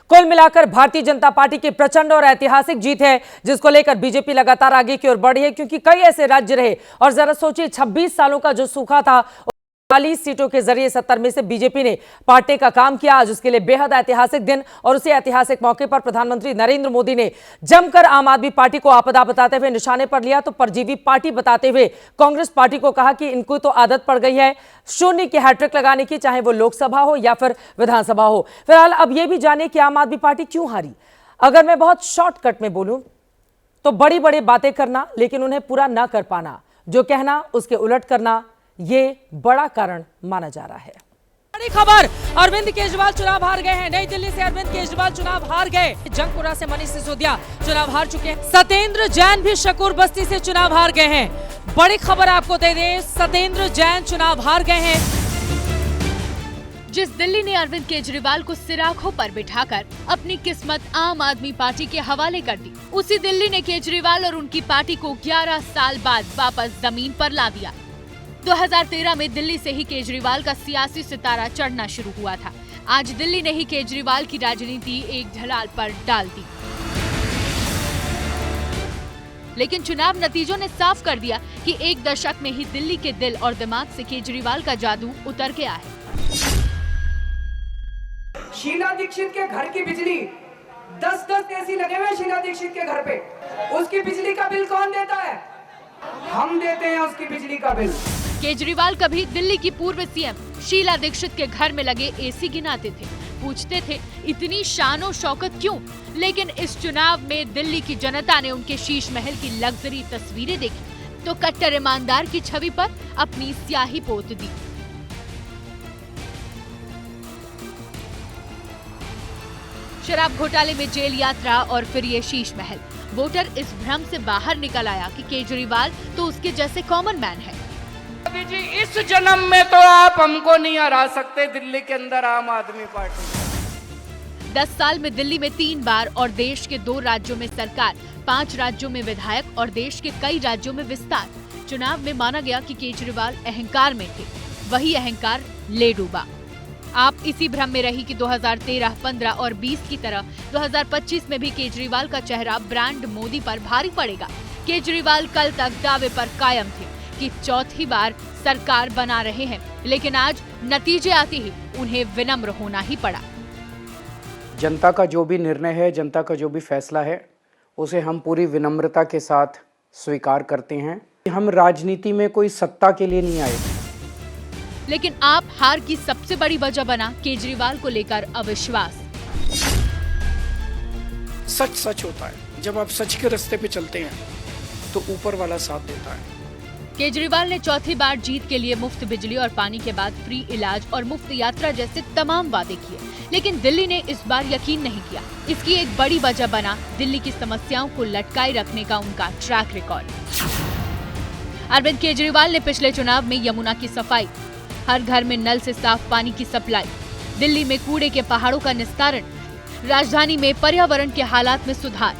कुल मिलाकर भारतीय जनता पार्टी की प्रचंड और ऐतिहासिक जीत है, जिसको लेकर बीजेपी लगातार आगे की ओर बढ़ी है, क्योंकि कई ऐसे राज्य रहे और जरा सोचिए 26 सालों का जो सूखा था, 40 सीटों के जरिए 70 में से बीजेपी ने पार्टी का काम किया। आज उसके लिए बेहद ऐतिहासिक दिन और उसी ऐतिहासिक मौके पर प्रधानमंत्री नरेंद्र मोदी ने जमकर आम आदमी पार्टी को आपदा बताते हुए निशाने पर लिया, तो परजीवी पार्टी बताते हुए कांग्रेस पार्टी को कहा कि इनको तो आदत पड़ गई है शून्य की हैट्रिक लगाने की, चाहे वो लोकसभा हो या फिर विधानसभा हो। फिलहाल अब यह भी जाने कि आम आदमी पार्टी क्यों हारी। अगर मैं बहुत शॉर्टकट में बोलूं तो बड़ी बड़ी बातें करना लेकिन उन्हें पूरा ना कर पाना, जो कहना उसके उलट करना, ये बड़ा कारण माना जा रहा है। बड़ी खबर, अरविंद केजरीवाल चुनाव हार गए हैं। नई दिल्ली से अरविंद केजरीवाल चुनाव हार गए। जंगपुरा से मनीष सिसोदिया चुनाव हार चुके हैं। सत्येंद्र जैन भी शकूर बस्ती से चुनाव हार गए हैं। बड़ी खबर आपको दे दें, सत्येंद्र जैन चुनाव हार गए हैं। जिस दिल्ली ने अरविंद केजरीवाल को सिराखों पर बिठाकर अपनी किस्मत आम आदमी पार्टी के हवाले कर दी, उसी दिल्ली ने केजरीवाल और उनकी पार्टी को 11 साल बाद वापस जमीन पर ला दिया। 2013 में दिल्ली से ही केजरीवाल का सियासी सितारा चढ़ना शुरू हुआ था। आज दिल्ली ने ही केजरीवाल की राजनीति एक ढलाल पर डाल दी, लेकिन चुनाव नतीजों ने साफ कर दिया कि एक दशक में ही दिल्ली के दिल और दिमाग से केजरीवाल का जादू उतर गया है। शीला दीक्षित के घर की बिजली 10-10 एसी लगे हुए शीला दीक्षित के घर पे, उसकी बिजली का बिल कौन देता है? हम देते हैं उसकी बिजली का बिल। केजरीवाल कभी दिल्ली की पूर्व सीएम शीला दीक्षित के घर में लगे एसी गिनाते थे, पूछते थे इतनी शान और शौकत क्यों? लेकिन इस चुनाव में दिल्ली की जनता ने उनके शीश महल की लग्जरी तस्वीरें देखी तो कट्टर ईमानदार की छवि पर अपनी स्याही पोत दी। शराब घोटाले में जेल यात्रा और फिर ये शीश महल। वोटर इस भ्रम से बाहर निकल आया कि केजरीवाल तो उसके जैसे कॉमन मैन है। मोदी जी, इस जन्म में तो आप हमको नहीं हरा सकते दिल्ली के अंदर आम आदमी पार्टी। 10 साल में दिल्ली में 3 बार और देश के 2 राज्यों में सरकार, 5 राज्यों में विधायक और देश के कई राज्यों में विस्तार। चुनाव में माना गया कि केजरीवाल अहंकार में थे, वही अहंकार ले डूबा। आप इसी भ्रम में रही कि 2013, 15 और 20 की तरह 2025 में भी केजरीवाल का चेहरा ब्रांड मोदी पर भारी पड़ेगा। केजरीवाल कल तक दावे पर कायम थे कि चौथी बार सरकार बना रहे हैं, लेकिन आज नतीजे आते ही उन्हें विनम्र होना ही पड़ा। जनता का जो भी निर्णय है, जनता का जो भी फैसला है, उसे हम पूरी विनम्रता के साथ स्वीकार करते हैं। हम राजनीति में कोई सत्ता के लिए नहीं आए। लेकिन आप हार की सबसे बड़ी वजह बना केजरीवाल को लेकर अविश्वास। सच सच होता है। जब आप सच के रास्ते पे चलते हैं तो ऊपर वाला साथ देता है। केजरीवाल ने चौथी बार जीत के लिए मुफ्त बिजली और पानी के बाद फ्री इलाज और मुफ्त यात्रा जैसे तमाम वादे किए, लेकिन दिल्ली ने इस बार यकीन नहीं किया। इसकी एक बड़ी वजह बना दिल्ली की समस्याओं को लटकाए रखने का उनका ट्रैक रिकॉर्ड। अरविंद केजरीवाल ने पिछले चुनाव में यमुना की सफाई, हर घर में नल से साफ पानी की सप्लाई, दिल्ली में कूड़े के पहाड़ों का निस्तारण, राजधानी में पर्यावरण के हालात में सुधार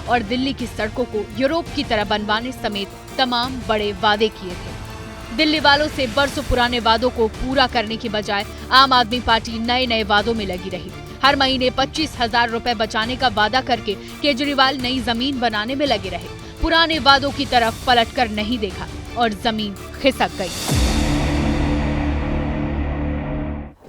और दिल्ली की सड़कों को यूरोप की तरह बनवाने समेत तमाम बड़े वादे किए थे। दिल्ली वालों से बरसों पुराने वादों को पूरा करने की बजाय आम आदमी पार्टी नए नए वादों में लगी रही। हर महीने 25,000 रुपए बचाने का वादा करके केजरीवाल नई जमीन बनाने में लगे रहे। पुराने वादों की तरफ पलट कर नहीं देखा और जमीन खिसक गई।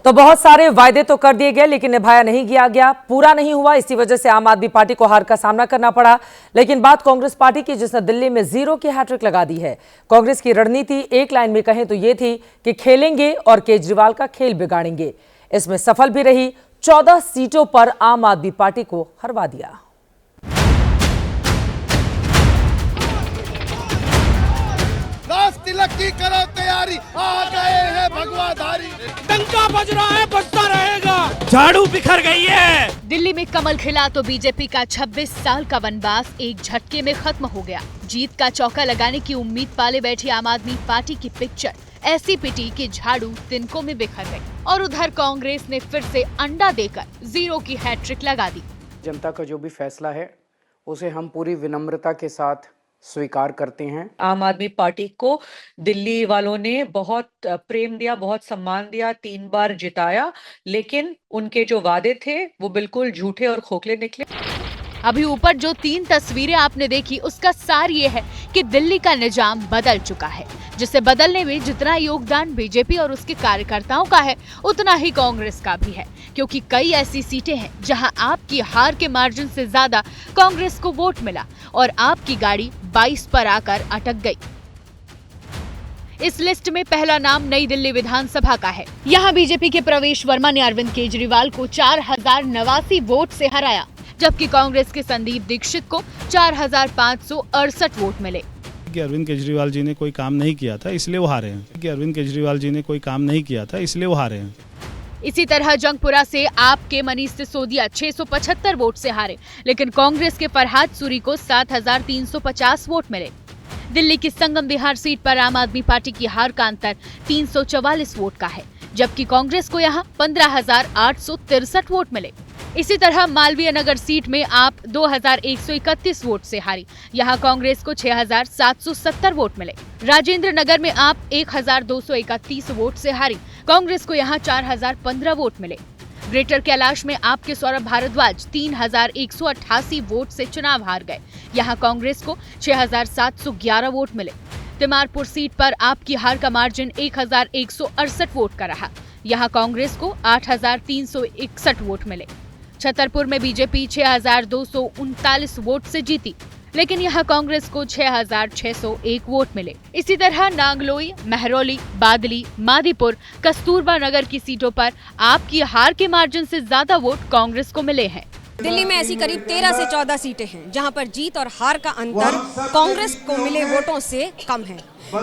तो बहुत सारे वायदे तो कर दिए गए लेकिन निभाया नहीं किया गया, पूरा नहीं हुआ। इसी वजह से आम आदमी पार्टी को हार का सामना करना पड़ा। लेकिन बात कांग्रेस पार्टी की, जिसने दिल्ली में 0 की हैट्रिक लगा दी है। कांग्रेस की रणनीति एक लाइन में कहें तो ये थी कि खेलेंगे और केजरीवाल का खेल बिगाड़ेंगे। इसमें सफल भी रही, 14 सीटों पर आम आदमी पार्टी को हरवा दिया। तिलक की करो तैयारी, आ गए हैं भगवाधारी। डंका बज रहा है, बजता रहेगा, झाड़ू बिखर गई है। दिल्ली में कमल खिला तो बीजेपी का 26 साल का वनवास एक झटके में खत्म हो गया। जीत का चौका लगाने की उम्मीद पाले बैठी आम आदमी पार्टी की पिक्चर ऐसी पिटी कि झाड़ू तिनकों में बिखर गई। और उधर कांग्रेस ने फिर से अंडा देकर 0 की हैट्रिक लगा दी। जनता का जो भी फैसला है, उसे हम पूरी विनम्रता के साथ स्वीकार करते हैं। आम आदमी पार्टी को दिल्ली वालों ने बहुत प्रेम दिया, बहुत सम्मान दिया, 3 बार जिताया, लेकिन उनके जो वादे थे वो बिल्कुल झूठे और खोखले निकले। अभी ऊपर जो 3 तस्वीरें आपने देखी उसका सार ये है कि दिल्ली का निजाम बदल चुका है, जिसे बदलने में जितना योगदान बीजेपी और उसके कार्यकर्ताओं का है उतना ही कांग्रेस का भी है, क्योंकि कई ऐसी सीटें हैं जहां आपकी हार के मार्जिन से ज्यादा कांग्रेस को वोट मिला और आपकी गाड़ी 22 पर आकर अटक गई। इस लिस्ट में पहला नाम नई दिल्ली विधानसभा का है। यहाँ बीजेपी के प्रवेश वर्मा ने अरविंद केजरीवाल को 4089 वोट से हराया, जबकि कांग्रेस के संदीप दीक्षित को 4568 वोट मिले। कि अरविंद केजरीवाल जी ने कोई काम नहीं किया था इसलिए वो हारे हैं, कि अरविंद केजरीवाल जी ने कोई काम नहीं किया था इसलिए वो हारे हैं। इसी तरह जंगपुरा से आपके मनीष सिसोदिया 675 वोट से हारे, लेकिन कांग्रेस के फरहाद सूरी को 7350 वोट मिले। दिल्ली की संगम विहार सीट पर आम आदमी पार्टी की हार का अंतर 344 वोट का है, जबकि कांग्रेस को यहां 15,863 वोट मिले। इसी तरह मालवीय नगर सीट में आप 2131 वोट से हारी, यहां कांग्रेस को 6770 वोट मिले। राजेंद्र नगर में आप 1231 वोट से हारी, कांग्रेस को यहां 4015 वोट मिले। ग्रेटर कैलाश में आपके सौरभ भारद्वाज 3188 वोट से चुनाव हार गए, यहां कांग्रेस को 6711 वोट मिले। तिमारपुर सीट पर आपकी हार का मार्जिन 1168 वोट का रहा, यहां कांग्रेस को 8361 वोट मिले। छतरपुर में बीजेपी 6239 वोट से जीती, लेकिन यहां कांग्रेस को 6601 वोट मिले। इसी तरह नांगलोई, महरौली, बादली, मादीपुर, कस्तूरबा नगर की सीटों पर आपकी हार के मार्जिन से ज्यादा वोट कांग्रेस को मिले हैं। दिल्ली में ऐसी करीब 13 से 14 सीटें हैं जहां पर जीत और हार का अंतर कांग्रेस को मिले वोटों से कम है।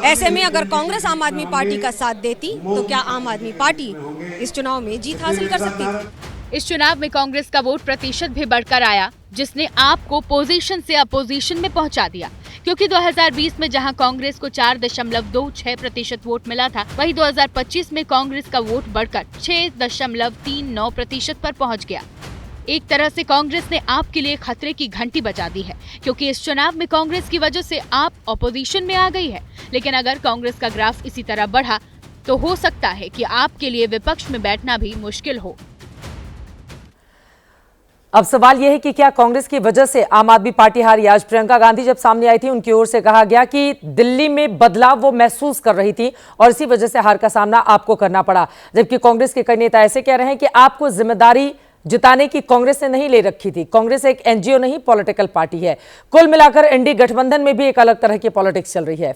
ऐसे में अगर कांग्रेस आम आदमी पार्टी का साथ देती तो क्या आम आदमी पार्टी इस चुनाव में जीत हासिल कर सकती थी? इस चुनाव में कांग्रेस का वोट प्रतिशत भी बढ़कर आया, जिसने आपको पोजीशन से अपोजिशन में पहुंचा दिया, क्योंकि 2020 में जहां कांग्रेस को 4.26% वोट मिला था, वहीं 2025 में कांग्रेस का वोट बढ़कर 6.39% पर पहुंच गया। एक तरह से कांग्रेस ने आपके लिए खतरे की घंटी बजा दी है, क्योंकि इस चुनाव में कांग्रेस की वजह से आप अपोजिशन में आ गई है। लेकिन अगर कांग्रेस का ग्राफ इसी तरह बढ़ा तो हो सकता है कि आपके लिए विपक्ष में बैठना भी मुश्किल हो। अब सवाल यह है कि क्या कांग्रेस की वजह से आम आदमी पार्टी हारी? आज प्रियंका गांधी जब सामने आई थी, उनकी ओर से कहा गया कि दिल्ली में बदलाव वो महसूस कर रही थी और इसी वजह से हार का सामना आपको करना पड़ा, जबकि कांग्रेस के कई नेता ऐसे कह रहे हैं कि आपको जिम्मेदारी जिताने की कांग्रेस ने नहीं ले रखी थी। कांग्रेस एक एनजीओ नहीं, पॉलिटिकल पार्टी है। कुल मिलाकर एनडीए गठबंधन में भी एक अलग तरह की पॉलिटिक्स चल रही है।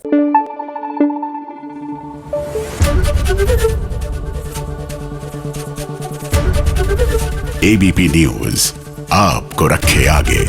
एबीपी न्यूज आपको रखे आगे।